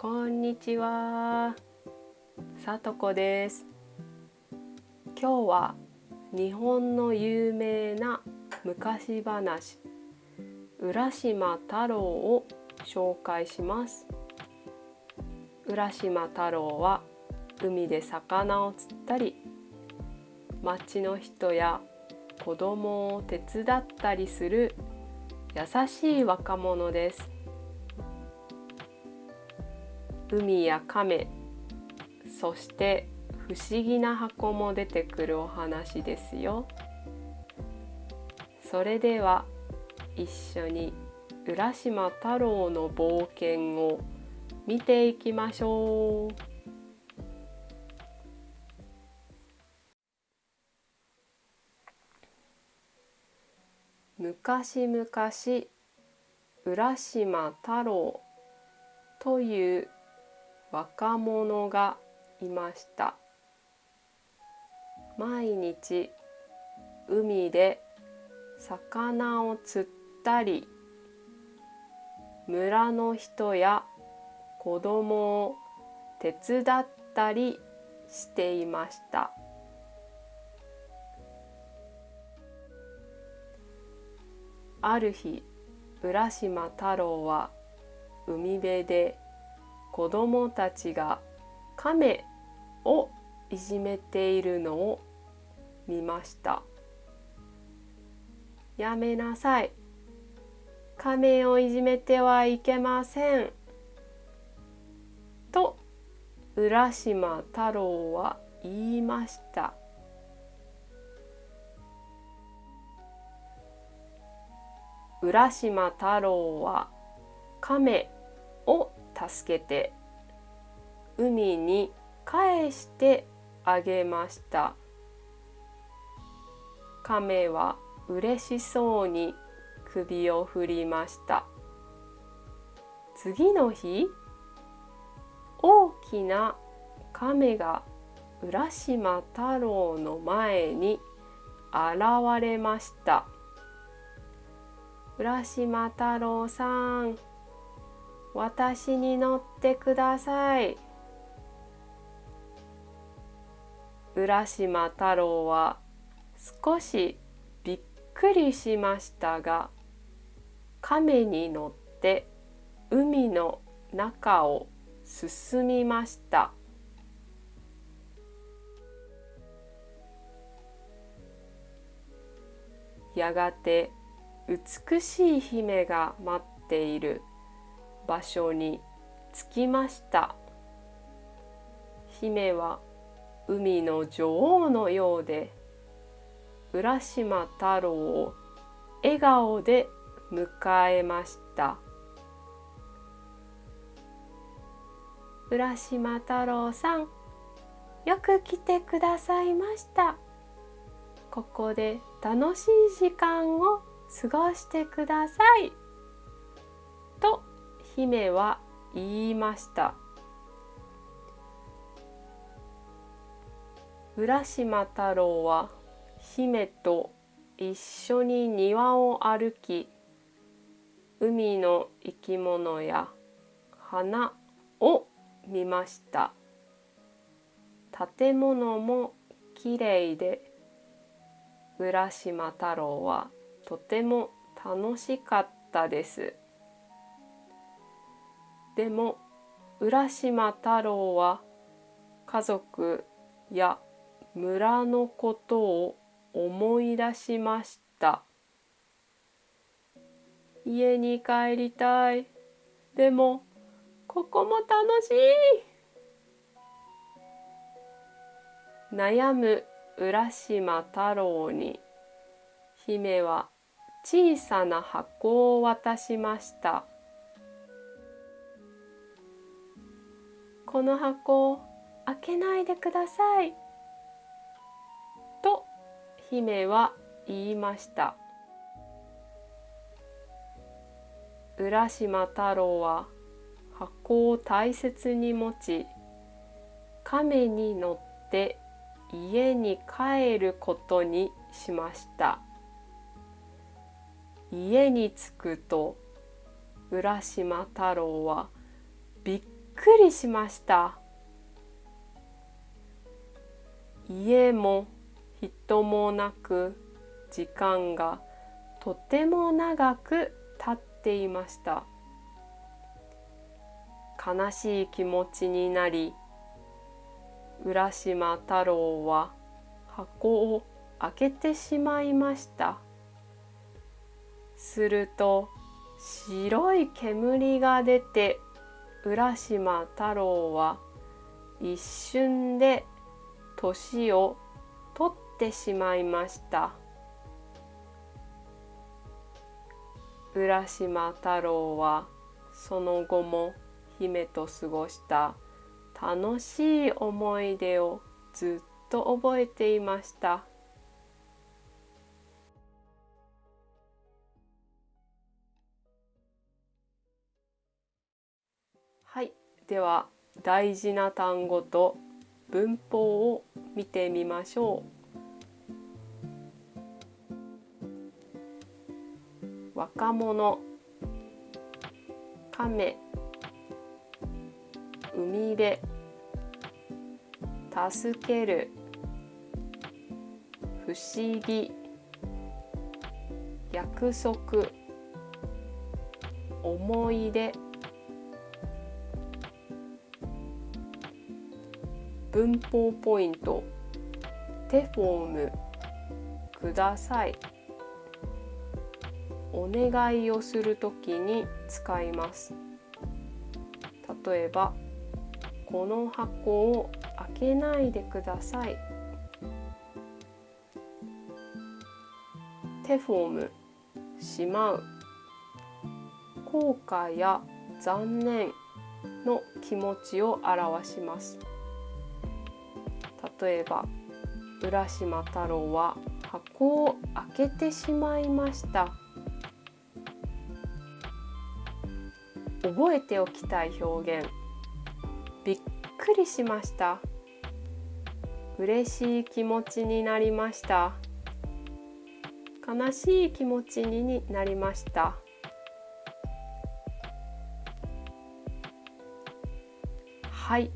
こんにちは、さとこです。今日は日本の有名な昔話、浦島太郎を紹介します。浦島太郎は海で魚を釣ったり、町の人や子供を手伝ったりする優しい若者です。海や亀、そして不思議な箱も出てくるお話ですよ。それでは一緒に浦島太郎の冒険を見ていきましょう。昔々、浦島太郎という若者がいました。毎日海で魚を釣ったり、村の人や子供を手伝ったりしていました。ある日、浦島太郎は海辺で子供たちが亀をいじめているのを見ました。やめなさい。亀をいじめてはいけません。と浦島太郎は言いました。浦島太郎は亀を助けて海に返してあげました。亀は嬉しそうに首を振りました。次の日、大きな亀が浦島太郎の前に現れました。浦島太郎さん、私に乗ってください。浦島太郎は少しびっくりしましたが、亀に乗って海の中を進みました。やがて美しい姫が待っている場所に着きました。姫は海の女王のようで、浦島太郎を笑顔で迎えました。浦島太郎さん、よく来てくださいました。ここで楽しい時間を過ごしてください。と姫は言いました。浦島太郎は姫と一緒に庭を歩き、海の生き物や花を見ました。建物もきれいで、浦島太郎はとても楽しかったです。でも浦島太郎は家族や村のことを思い出しました。家に帰りたい。でもここも楽しい。悩む浦島太郎に姫は小さな箱を渡しました。この箱を開けないでください。と姫は言いました。浦島太郎は箱を大切に持ち、亀に乗って家に帰ることにしました。家に着くと浦島太郎はびっくりしました。家も人もなく、時間がとても長く経っていました。悲しい気持ちになり、浦島太郎は箱を開けてしまいました。すると白い煙が出て、浦島太郎は一瞬で年を取ってしまいました。浦島太郎はその後も姫と過ごした楽しい思い出をずっと覚えていました。はい、では大事な単語と文法を見てみましょう。若者、亀、海辺、助ける、不思議、約束、思い出。文法ポイント、テフォーム、ください。お願いをするときに使います。例えば、この箱を開けないでください。テフォーム、しまう。後悔や残念の気持ちを表します。例えば、浦島太郎は箱を開けてしまいました。覚えておきたい表現、びっくりしました。嬉しい気持ちになりました。悲しい気持ちになりました。はい、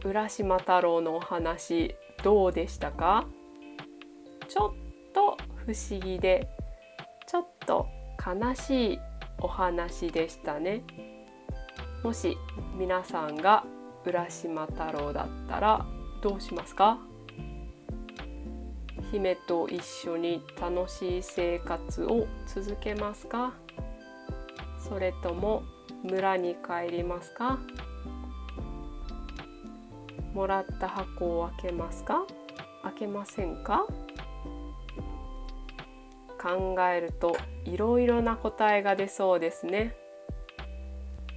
浦島太郎のお話どうでしたか？ちょっと不思議で、ちょっと悲しいお話でしたね。もし皆さんが浦島太郎だったらどうしますか？姫と一緒に楽しい生活を続けますか？それとも村に帰りますか？もらった箱を開けますか？開けませんか？考えるといろいろな答えが出そうですね。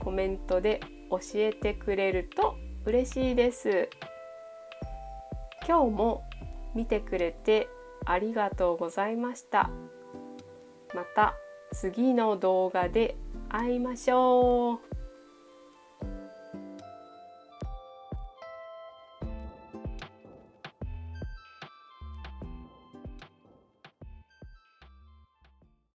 コメントで教えてくれると嬉しいです。今日も見てくれてありがとうございました。また次の動画で会いましょう。